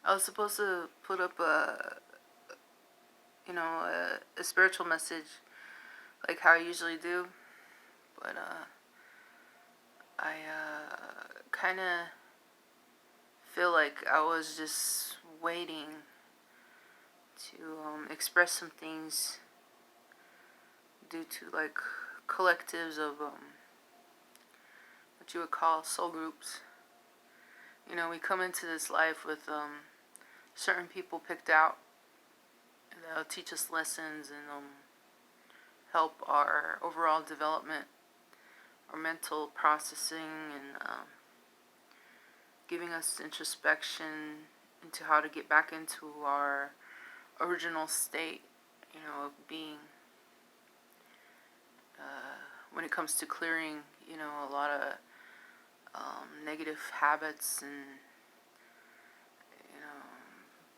I was supposed to put up a spiritual message like how I usually do, but I kind of feel like I was just waiting to express some things due to like collectives of what you would call soul groups. You know, we come into this life with certain people picked out that'll teach us lessons and help our overall development, our mental processing, and giving us introspection into how to get back into our original state, of being. When it comes to clearing, a lot of negative habits and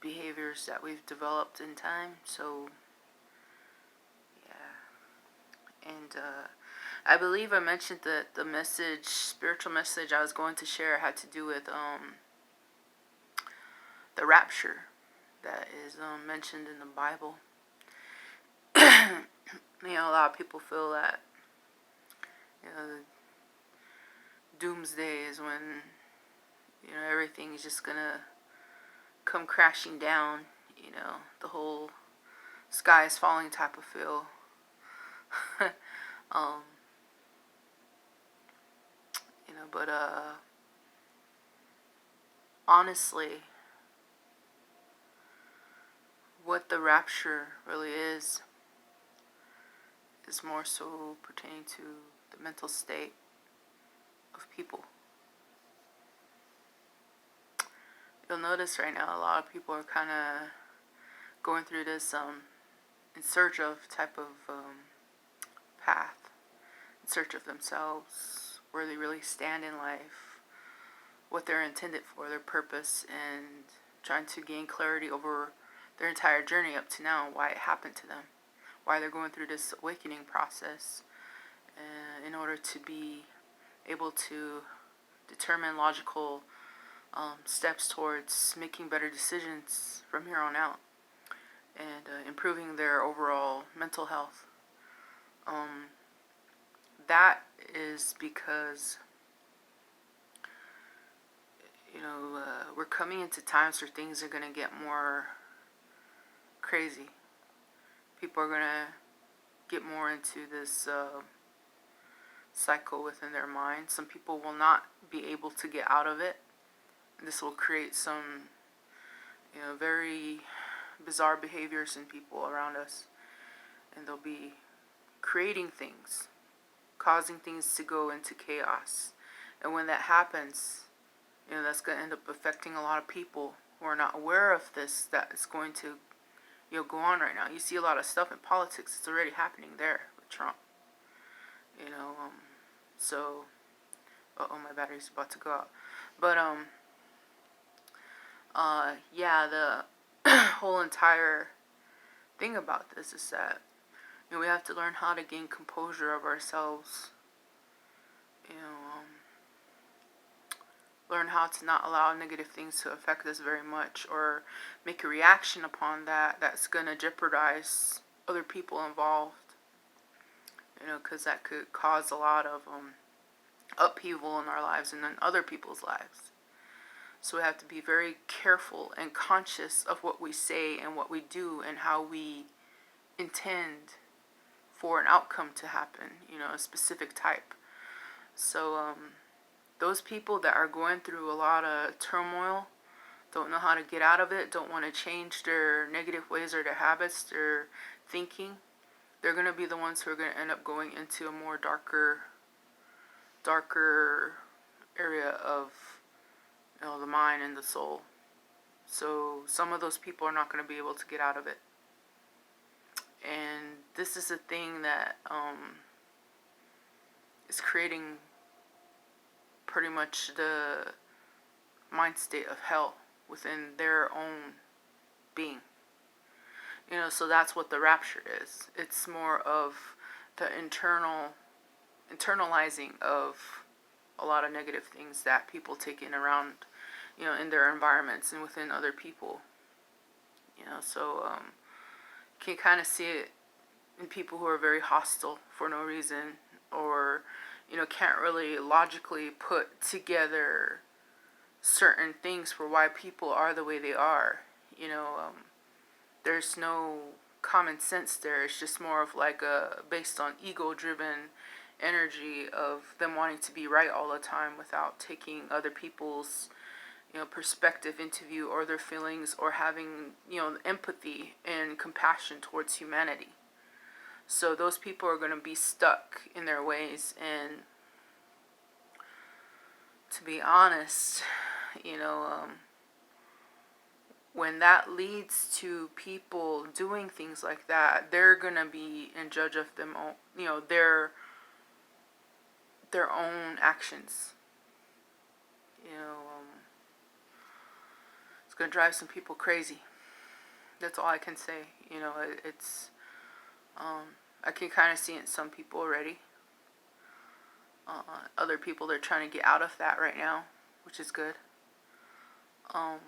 behaviors that we've developed in time. So, yeah. And I believe I mentioned that the spiritual message I was going to share had to do with the rapture that is mentioned in the Bible. A lot of people feel that doomsday is when everything is just gonna come crashing down. The whole sky is falling type of feel. But honestly, what the rapture really is more so pertaining to the mental state of people. You'll notice right now a lot of people are kind of going through this in search of type of path, in search of themselves, where they really stand in life, what they're intended for, their purpose, and trying to gain clarity over their entire journey up to now, why it happened to them, why they're going through this awakening process, in order to be able to determine logical steps towards making better decisions from here on out, and improving their overall mental health. That is because we're coming into times where things are going to get more crazy. People are going to get more into this cycle within their mind. Some people will not be able to get out of it. This will create some very bizarre behaviors in people around us, and they'll be creating things, causing things to go into chaos. And when that happens, that's going to end up affecting a lot of people who are not aware of this, that is going to go on right now. You see a lot of stuff in politics. It's already happening there with Trump. So, my battery's about to go out. But the whole entire thing about this is that we have to learn how to gain composure of ourselves. Learn how to not allow negative things to affect us very much, or make a reaction upon that's going to jeopardize other people involved. Because that could cause a lot of upheaval in our lives and in other people's lives. So we have to be very careful and conscious of what we say and what we do and how we intend for an outcome to happen, a specific type. So those people that are going through a lot of turmoil, don't know how to get out of it, don't want to change their negative ways or their habits, their thinking, they're going to be the ones who are going to end up going into a more darker area of the mind and the soul. So some of those people are not going to be able to get out of it. And this is a thing that is creating pretty much the mind state of hell within their own being. So that's what the rapture is. It's more of the internalizing of a lot of negative things that people take in around in their environments and within other people. So you can kind of see it in people who are very hostile for no reason, or can't really logically put together certain things for why people are the way they are. There's no common sense there. It's just more of like a based on ego-driven energy of them wanting to be right all the time without taking other people's perspective into view, or their feelings, or having empathy and compassion towards humanity. So those people are going to be stuck in their ways. And to be honest, when that leads to people doing things like that, they're going to be in judge of them, their own actions. It's going to drive some people crazy. That's all I can say. It's I can kind of see it in some people already. Other people, they're trying to get out of that right now, which is good. And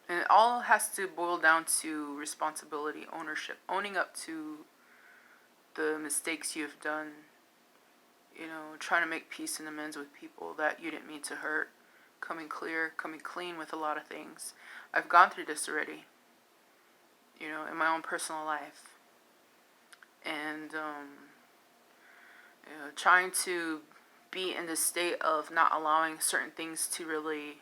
it all has to boil down to responsibility, ownership, owning up to the mistakes you've done. Trying to make peace and amends with people that you didn't mean to hurt. Coming clean with a lot of things. I've gone through this already, in my own personal life. And, trying to be in the state of not allowing certain things to really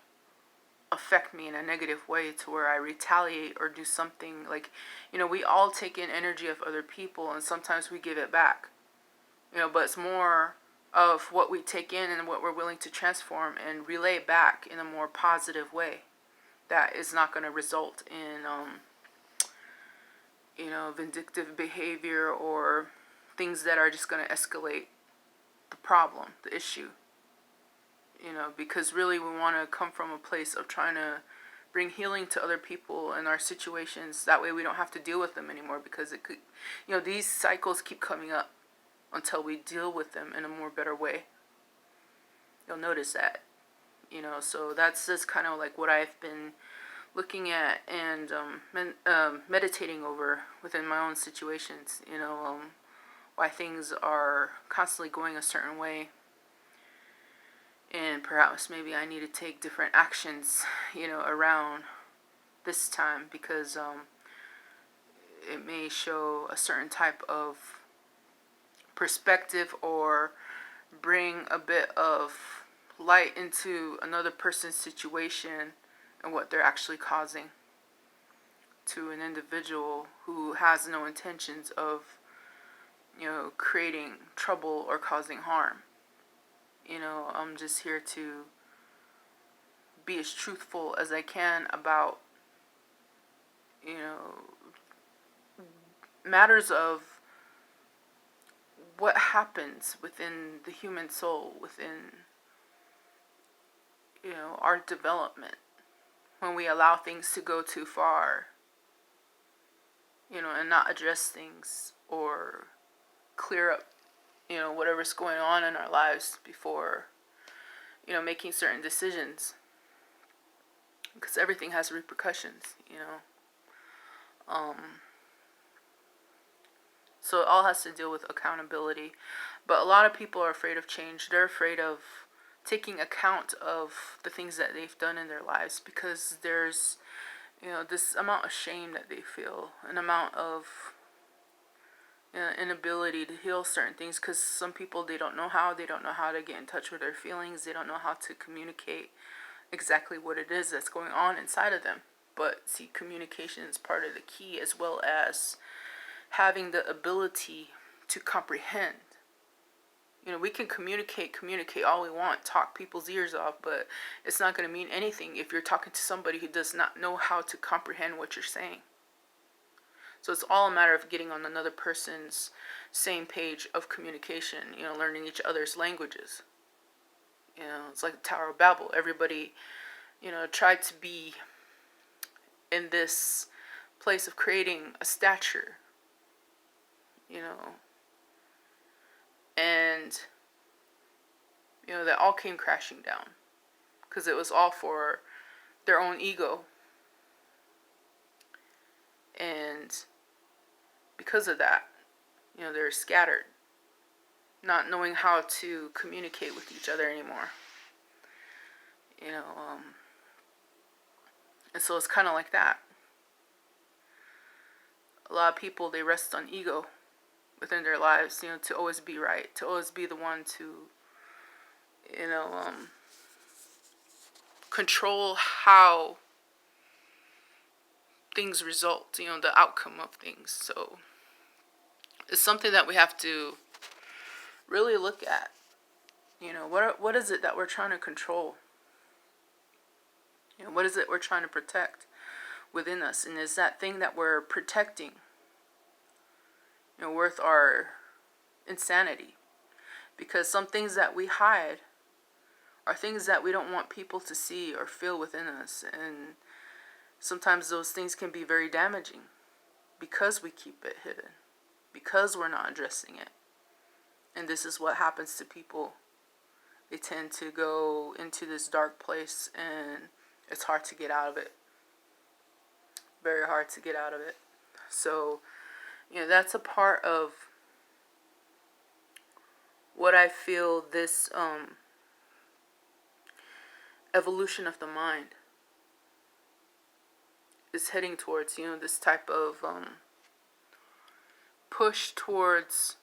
affect me in a negative way to where I retaliate or do something. Like, we all take in energy of other people, and sometimes we give it back. But it's more of what we take in and what we're willing to transform and relay back in a more positive way that is not going to result in vindictive behavior or things that are just going to escalate the problem, the issue. Because really we want to come from a place of trying to bring healing to other people and our situations. That way we don't have to deal with them anymore, because it could, these cycles keep coming up until we deal with them in a more better way. You'll notice that. So that's just kind of like what I've been looking at and meditating over within my own situations. Why things are constantly going a certain way. And perhaps maybe I need to take different actions, around this time, because it may show a certain type of perspective or bring a bit of light into another person's situation and what they're actually causing to an individual who has no intentions of, creating trouble or causing harm. I'm just here to be as truthful as I can about, matters of what happens within the human soul, within, our development, when we allow things to go too far, and not address things or clear up, whatever's going on in our lives before, making certain decisions. Because everything has repercussions, So it all has to deal with accountability. But a lot of people are afraid of change. They're afraid of taking account of the things that they've done in their lives, because there's, this amount of shame that they feel, an amount of inability to heal certain things, because some people, they don't know how to get in touch with their feelings. They don't know how to communicate exactly what it is that's going on inside of them. But see, communication is part of the key, as well as having the ability to comprehend. We can communicate all we want, talk people's ears off, but it's not going to mean anything if you're talking to somebody who does not know how to comprehend what you're saying. So it's all a matter of getting on another person's same page of communication, learning each other's languages. It's like the Tower of Babel. Everybody, tried to be in this place of creating a stature, and, that all came crashing down, because it was all for their own ego. And because of that, they're scattered, not knowing how to communicate with each other anymore. And so it's kind of like that. A lot of people, they rest on ego within their lives, to always be right, to always be the one to, control how things result, the outcome of things. So it's something that we have to really look at. What is it that we're trying to control? What is it we're trying to protect within us? And is that thing that we're protecting, worth our insanity? Because some things that we hide are things that we don't want people to see or feel within us. And sometimes those things can be very damaging because we keep it hidden, because we're not addressing it. And this is what happens to people. They tend to go into this dark place, and it's hard to get out of it. Very hard to get out of it. So, that's a part of what I feel this evolution of the mind is heading towards. This type of push towards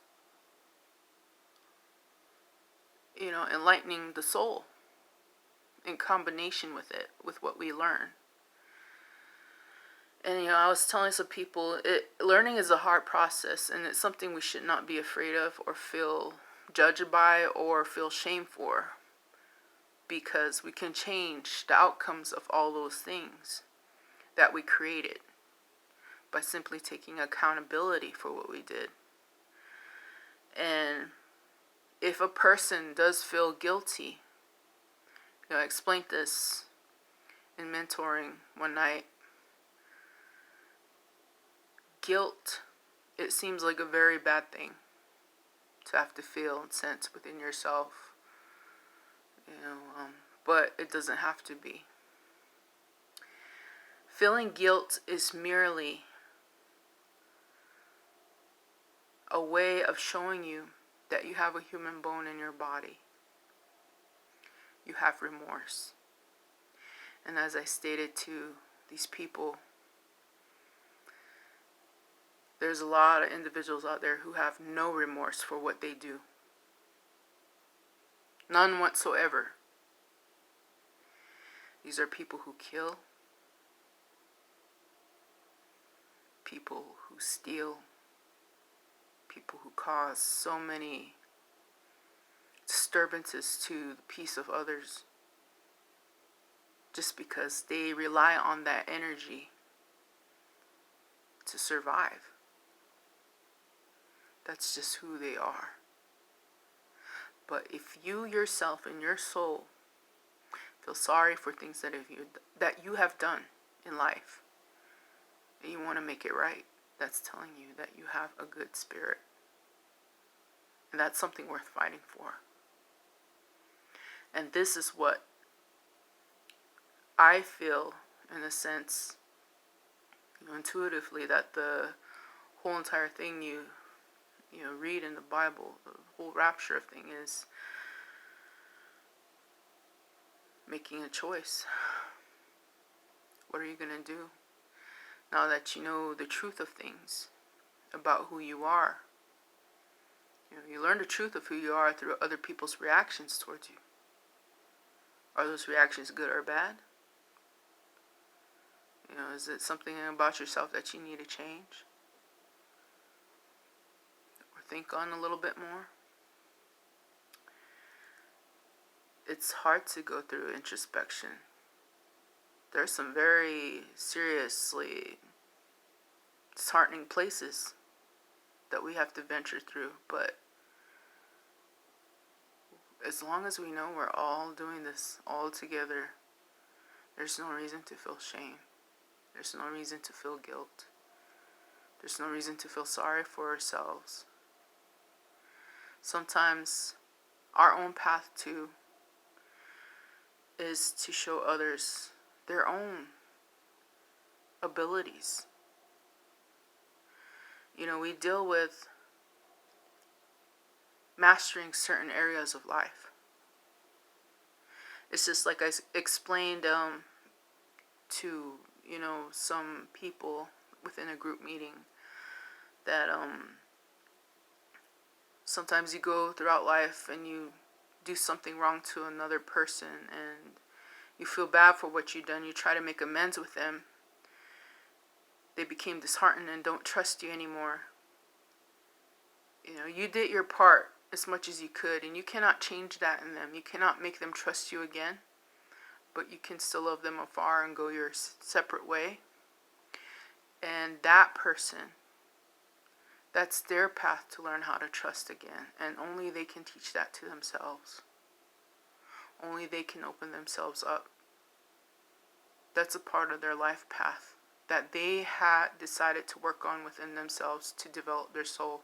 enlightening the soul in combination with it, with what we learn. And I was telling some people, learning is a hard process, and it's something we should not be afraid of or feel judged by or feel shame for, because we can change the outcomes of all those things that we created by simply taking accountability for what we did. And if a person does feel guilty, I explained this in mentoring one night. Guilt, it seems like a very bad thing to have to feel and sense within yourself, but it doesn't have to be. Feeling guilt is merely a way of showing you that you have a human bone in your body. You have remorse. And as I stated to these people, there's a lot of individuals out there who have no remorse for what they do. None whatsoever. These are people who kill, people who steal, people who cause so many disturbances to the peace of others, just because they rely on that energy to survive. That's just who they are. But if you yourself and your soul feel sorry for things that you have done in life, and you want to make it right, that's telling you that you have a good spirit. And that's something worth fighting for. And this is what I feel, in a sense, intuitively, that the whole entire thing you read in the Bible, the whole rapture thing, is making a choice. What are you going to do now that you know the truth of things about who you are? You learn the truth of who you are through other people's reactions towards you. Are those reactions good or bad? Is it something about yourself that you need to change? Or think on a little bit more? It's hard to go through introspection. There's some very seriously disheartening places that we have to venture through, but as long as we know we're all doing this all together, there's no reason to feel shame. There's no reason to feel guilt. There's no reason to feel sorry for ourselves. Sometimes our own path too is to show others their own abilities. You know, we deal with mastering certain areas of life. It's just like I explained to, you know, some people within a group meeting that sometimes you go throughout life and you do something wrong to another person and you feel bad for what you've done. You try to make amends with them. They became disheartened and don't trust you anymore. You know, you did your part as much as you could, and you cannot change that in them. You cannot make them trust you again, but you can still love them afar and go your separate way. And that person, that's their path to learn how to trust again, and only they can teach that to themselves. Only they can open themselves up. That's a part of their life path that they had decided to work on within themselves to develop their soul